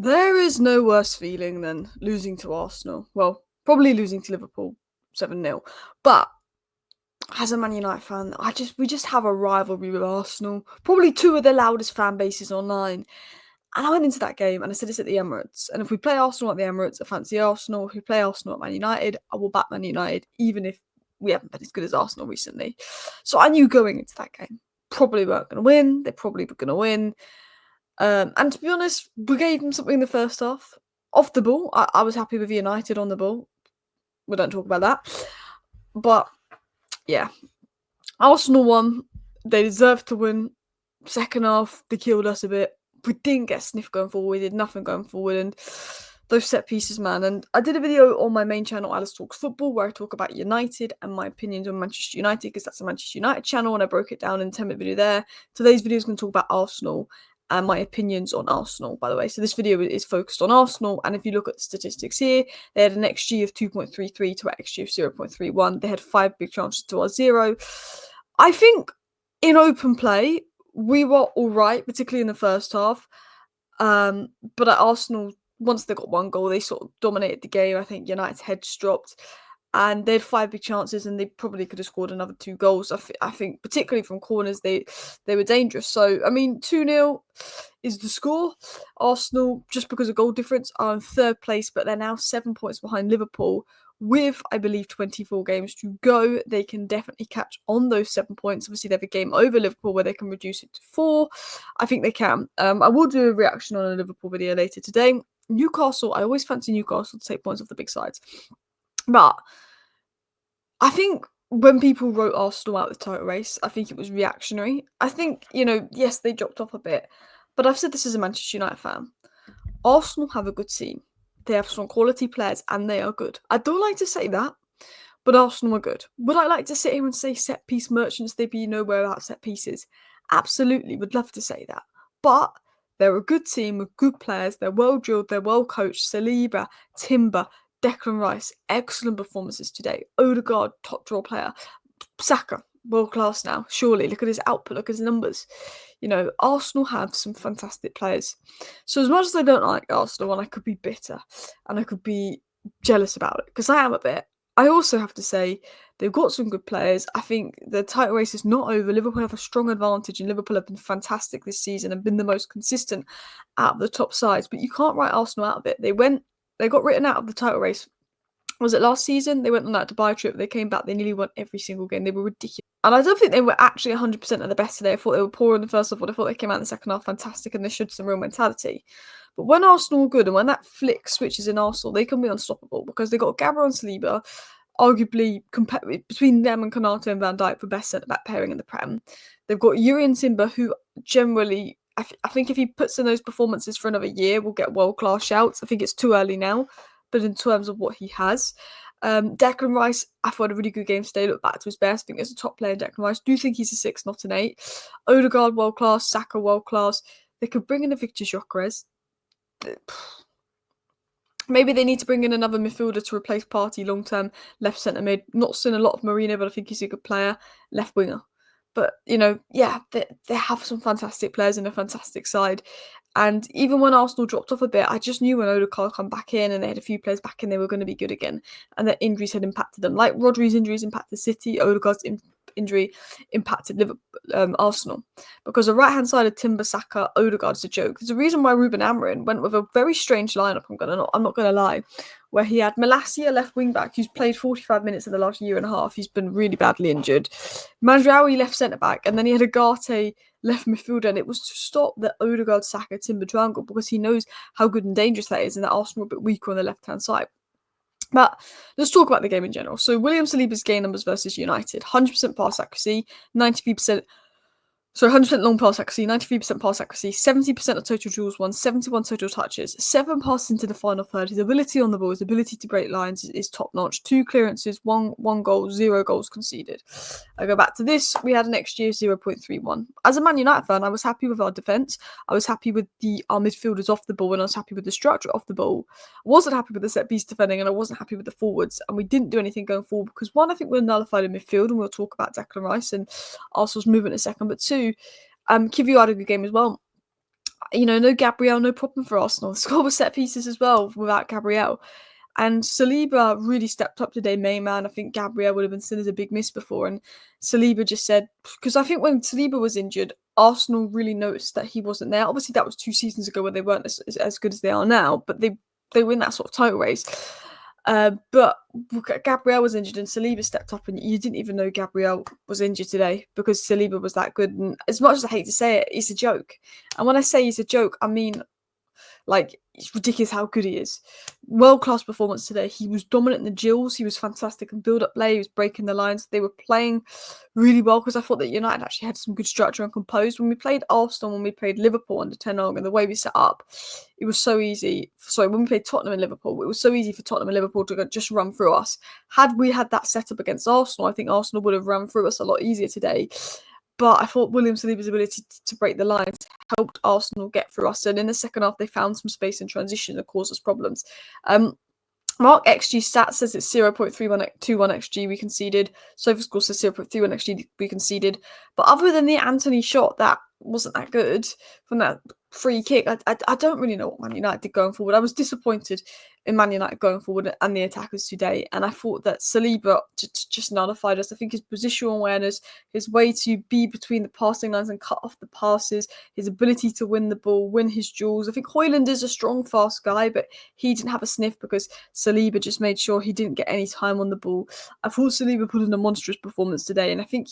There is no worse feeling than losing to Arsenal. Well, probably losing to Liverpool 7-0. But as a Man United fan, we just have a rivalry with Arsenal. Probably two of the loudest fan bases online. And I went into that game and I said this at the Emirates. And if we play Arsenal at the Emirates, I fancy Arsenal. If we play Arsenal at Man United, I will back Man United, even if we haven't been as good as Arsenal recently. So I knew going into that game, probably weren't going to win. They probably were going to win. And to be honest, we gave them something in the first half. Off the ball, I was happy with United on the ball. We don't talk about that. But, yeah. Arsenal won. They deserved to win. Second half, they killed us a bit. We didn't get sniff going forward. We did nothing going forward. And those set pieces, man. And I did a video on my main channel, Alice Talks Football, where I talk about United and my opinions on Manchester United, because that's a Manchester United channel, and I broke it down in a 10-minute video there. Today's video is going to talk about Arsenal and my opinions on Arsenal, by the way. So this video is focused on Arsenal, and if you look at the statistics here, they had an XG of 2.33 to an XG of 0.31. They had 5 big chances to our 0. I think in open play, we were all right, particularly in the first half. But at Arsenal, once they got one goal, they sort of dominated the game. I think United's heads dropped, and they had 5 big chances, and they probably could have scored another 2 goals. I think, particularly from corners, they were dangerous. So, I mean, 2-0 is the score. Arsenal, just because of goal difference, are in 3rd place, but they're now 7 points behind Liverpool. With, I believe, 24 games to go, they can definitely catch on those 7 points. Obviously, they have a game over Liverpool where they can reduce it to 4. I think they can. I will do a reaction on a Liverpool video later today. Newcastle, I always fancy Newcastle to take points off the big sides. But I think when people wrote Arsenal out of the title race, I think it was reactionary. I think, yes, they dropped off a bit. But I've said this as a Manchester United fan. Arsenal have a good team. They have some quality players and they are good. I don't like to say that, but Arsenal are good. Would I like to sit here and say set piece merchants, they'd be nowhere without set pieces? Absolutely, would love to say that. But they're a good team with good players. They're well drilled, they're well coached. Saliba, Timber, Declan Rice, excellent performances today. Odegaard, top draw player. Saka, world class now, surely. Look at his output, look at his numbers. Arsenal have some fantastic players. So as much as I don't like Arsenal, and I could be bitter and I could be jealous about it, because I am a bit, I also have to say they've got some good players. I think the title race is not over. Liverpool have a strong advantage, and Liverpool have been fantastic this season and been the most consistent out of the top sides. But you can't write Arsenal out of it. They got written out of the title race. Was it last season? They went on that Dubai trip. They came back. They nearly won every single game. They were ridiculous. And I don't think they were actually 100% at the best today. I thought they were poor in the first half. I thought they came out in the second half fantastic, and they showed some real mentality. But when Arsenal are good, and when that flick switches in Arsenal, they can be unstoppable, because they got Gabriel and Saliba, arguably between them and Konate and Van Dijk for best centre-back pairing in the Prem. They've got Jurrien Timber, who generally, I think if he puts in those performances for another year, will get world-class shouts. I think it's too early now, but in terms of what he has. Declan Rice, I thought, had a really good game today. Looked back to his best. I think there's a top player in Declan Rice. Do think he's a 6, not an 8. Odegaard, world class. Saka, world class. They could bring in a Victor Gyökeres. Maybe they need to bring in another midfielder to replace Partey long-term left centre mid. Not seen a lot of Marino, but I think he's a good player. Left winger. But, they have some fantastic players in a fantastic side. And even when Arsenal dropped off a bit, I just knew when Odegaard come back in and they had a few players back in, they were going to be good again. And their injuries had impacted them. Like Rodri's injuries impacted City, Odegaard's injury impacted Arsenal. Because the right-hand side of Timber, Saka, Odegaard is a joke. There's a reason why Ruben Amorim went with a very strange lineup, I'm not going to lie, where he had Malacia left wing-back, who's played 45 minutes in the last year and a half. He's been really badly injured. Mazraoui left centre-back, and then he had Agate left midfielder, and it was to stop the Odegaard, Saka, Timber triangle, because he knows how good and dangerous that is, and that Arsenal are a bit weaker on the left-hand side. But let's talk about the game in general. So William Saliba's game numbers versus United. 100% pass accuracy, 100% long pass accuracy, 93% pass accuracy, 70% of total duels won, 71 total touches, 7 passes into the final third. His ability on the ball, his ability to break lines is top notch. 2 clearances, 1 goal, 0 goals conceded. I go back to this. We had an XG of 0.31. As a Man United fan, I was happy with our defence. I was happy with our midfielders off the ball, and I was happy with the structure off the ball. I wasn't happy with the set piece defending, and I wasn't happy with the forwards. And we didn't do anything going forward because, one, I think we're nullified in midfield, and we'll talk about Declan Rice and Arsenal's movement in a second. But 2, Kivior had a good game as well. no Gabriel, no problem for Arsenal. The score was set pieces as well without Gabriel. And Saliba really stepped up today, main man. I think Gabriel would have been seen as a big miss before. And Saliba just said, because I think when Saliba was injured, Arsenal really noticed that he wasn't there. Obviously, that was 2 seasons ago where they weren't as good as they are now, but they win that sort of title race. But Gabriel was injured and Saliba stepped up, and you didn't even know Gabriel was injured today because Saliba was that good. And as much as I hate to say it, he's a joke. And when I say he's a joke, I mean, like, it's ridiculous how good he is. World-class performance today. He was dominant in the drills. He was fantastic in build-up play. He was breaking the lines. They were playing really well because I thought that United actually had some good structure and composed. When we played Arsenal, when we played Liverpool under Ten Hag, and the way we set up, it was so easy. Sorry, when we played Tottenham and Liverpool, it was so easy for Tottenham and Liverpool to just run through us. Had we had that setup against Arsenal, I think Arsenal would have run through us a lot easier today. But I thought William Saliba's ability to break the lines helped Arsenal get through us. And in the second half, they found some space in transition that caused us problems. Mark XG stats says it's 0.3121 XG we conceded. SofaScore says 0.31 XG we conceded. But other than the Anthony shot that wasn't that good from that free kick, I don't really know what Man United did going forward. I was disappointed in Man United going forward and the attackers today. And I thought that Saliba just nullified us. I think his positional awareness, his way to be between the passing lines and cut off the passes, his ability to win the ball, win his duels. I think Højlund is a strong, fast guy, but he didn't have a sniff because Saliba just made sure he didn't get any time on the ball. I thought Saliba put in a monstrous performance today. And I think,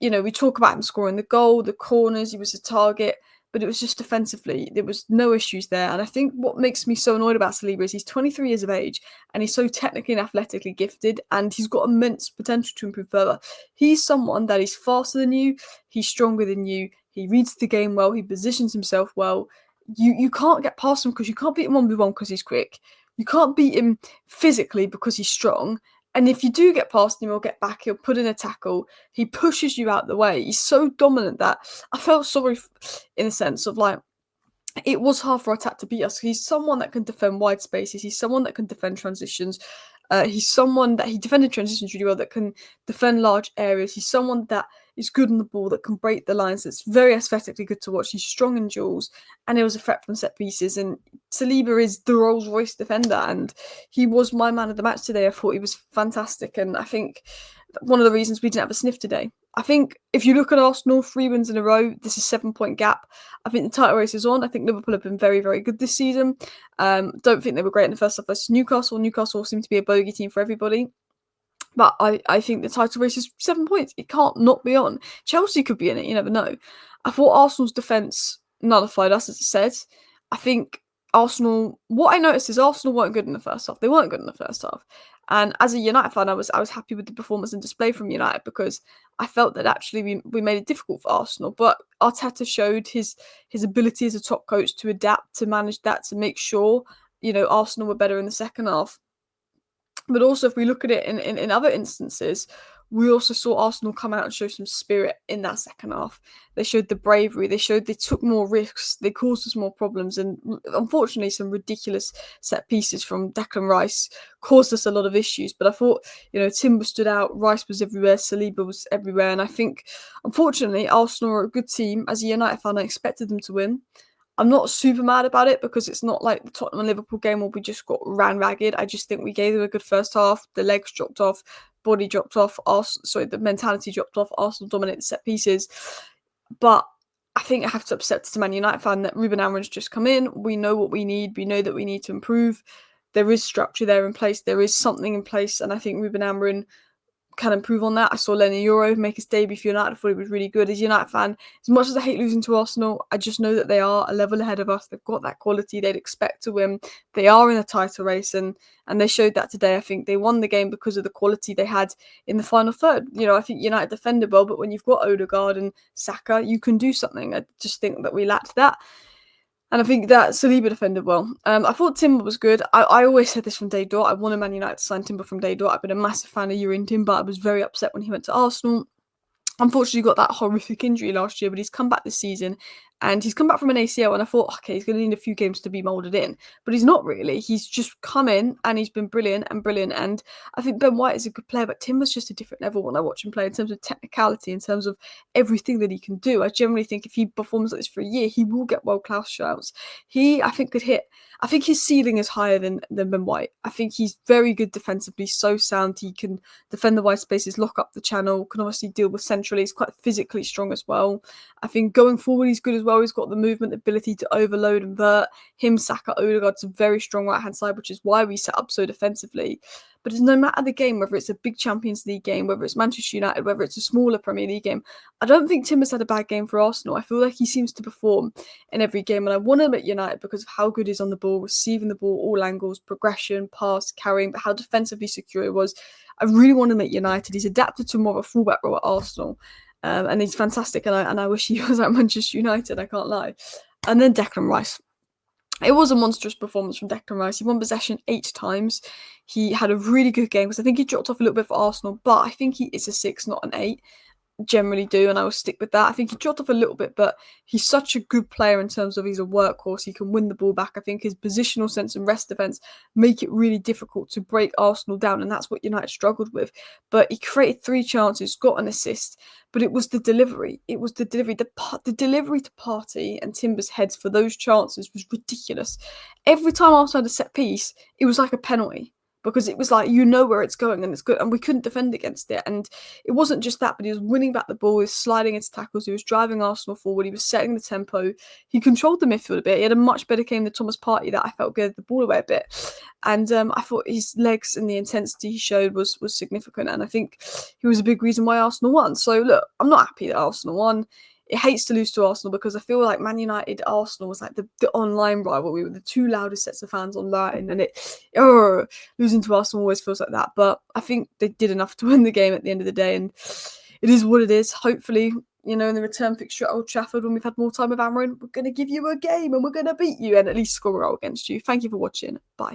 we talk about him scoring the goal, the corners, he was a target, but it was just defensively. There was no issues there. And I think what makes me so annoyed about Saliba is he's 23 years of age and he's so technically and athletically gifted and he's got immense potential to improve further. He's someone that is faster than you, he's stronger than you, he reads the game well, he positions himself well. You can't get past him because you can't beat him 1v1 because he's quick. You can't beat him physically because he's strong. And if you do get past him or get back, he'll put in a tackle. He pushes you out the way. He's so dominant that I felt sorry in a sense of like, it was hard for our attack to beat us. He's someone that can defend wide spaces. He's someone that can defend transitions. He's someone that he defended transitions really well, that can defend large areas. He's someone that is good on the ball, that can break the lines. That's very aesthetically good to watch. He's strong in duels, and it was a threat from set pieces. And Saliba is the Rolls Royce defender, and he was my man of the match today. I thought he was fantastic, and I think one of the reasons we didn't have a sniff today. I think if you look at Arsenal, 3 wins in a row, this is a 7-point gap. I think the title race is on. I think Liverpool have been very, very good this season. Don't think they were great in the first half versus Newcastle. Newcastle seemed to be a bogey team for everybody. But I think the title race is 7 points. It can't not be on. Chelsea could be in it. You never know. I thought Arsenal's defence nullified us, as it said. I think Arsenal... What I noticed is Arsenal weren't good in the first half. They weren't good in the first half. And as a United fan, I was happy with the performance and display from United because I felt that actually we made it difficult for Arsenal. But Arteta showed his ability as a top coach to adapt, to manage that, to make sure, Arsenal were better in the second half. But also, if we look at it in other instances, we also saw Arsenal come out and show some spirit in that second half. They showed the bravery. They took more risks. They caused us more problems. And unfortunately, some ridiculous set pieces from Declan Rice caused us a lot of issues. But I thought, Timber stood out. Rice was everywhere. Saliba was everywhere. And I think, unfortunately, Arsenal are a good team. As a United fan, I expected them to win. I'm not super mad about it because it's not like the Tottenham and Liverpool game where we just got ran ragged. I just think we gave them a good first half. The legs dropped off, body dropped off. The mentality dropped off. Arsenal dominated set pieces. But I think I have to accept as a Man United fan that Ruben Amorim's just come in. We know what we need. We know that we need to improve. There is structure there in place. There is something in place. And I think Ruben Amorim can improve on that. I saw Lenny Euro make his debut for United. I thought he was really good. As a United fan, as much as I hate losing to Arsenal, I just know that they are a level ahead of us. They've got that quality they'd expect to win. They are in a title race, and they showed that today. I think they won the game because of the quality they had in the final third. I think United defended well, but when you've got Odegaard and Saka, you can do something. I just think that we lacked that. And I think that Saliba defended well. I thought Timber was good. I always said this from day dot. I wanted Man United to sign Timber from day dot. I've been a massive fan of Jurrien Timber. I was very upset when he went to Arsenal. Unfortunately, he got that horrific injury last year, but he's come back this season And he's come back from an ACL, and I thought, okay, he's going to need a few games to be moulded in. But he's not really. He's just come in, and he's been brilliant and brilliant. And I think Ben White is a good player, but Timber's just a different level when I watch him play in terms of technicality, in terms of everything that he can do. I generally think if he performs like this for a year, he will get world-class shouts. I think, could hit. I think his ceiling is higher than Ben White. I think he's very good defensively, so sound. He can defend the wide spaces, lock up the channel, can obviously deal with centrally. He's quite physically strong as well. I think going forward, he's good as well. He's got the movement ability to overload and vert. Him, Saka, Odegaard's a very strong right-hand side, which is why we set up so defensively. But it's no matter the game, whether it's a big Champions League game, whether it's Manchester United, whether it's a smaller Premier League game, I don't think Timber's had a bad game for Arsenal. I feel like he seems to perform in every game. And I want him at United because of how good he is on the ball, receiving the ball, all angles, progression, pass, carrying, but how defensively secure he was. I really want him at United. He's adapted to more of a fullback role at Arsenal. And he's fantastic. And I wish he was at Manchester United, I can't lie. And then Declan Rice. It was a monstrous performance from Declan Rice. He won possession 8 times. He had a really good game because I think he dropped off a little bit for Arsenal, but I think he is a 6, not an 8. Generally do, and I will stick with that. I think he dropped off a little bit, but he's such a good player in terms of he's a workhorse. He can win the ball back. I think his positional sense and rest defense make it really difficult to break Arsenal down, and that's what United struggled with. But he created 3 chances, got an assist, but it was the delivery. It was the delivery. The delivery to Partey and Timber's heads for those chances was ridiculous. Every time Arsenal had a set piece, it was like a penalty. Because it was like, you know where it's going and it's good. And we couldn't defend against it. And it wasn't just that, but he was winning back the ball. He was sliding into tackles. He was driving Arsenal forward. He was setting the tempo. He controlled the midfield a bit. He had a much better game than Thomas Partey that I felt gave the ball away a bit. And I thought his legs and the intensity he showed was significant. And I think he was a big reason why Arsenal won. So look, I'm not happy that Arsenal won. It hates to lose to Arsenal because I feel like Man United Arsenal was like the online rivalry with the 2 loudest sets of fans online, and losing to Arsenal always feels like that. But I think they did enough to win the game at the end of the day, and it is what it is. Hopefully, in the return fixture at Old Trafford, when we've had more time with Amron, we're going to give you a game and we're going to beat you and at least score a goal against you. Thank you for watching. Bye.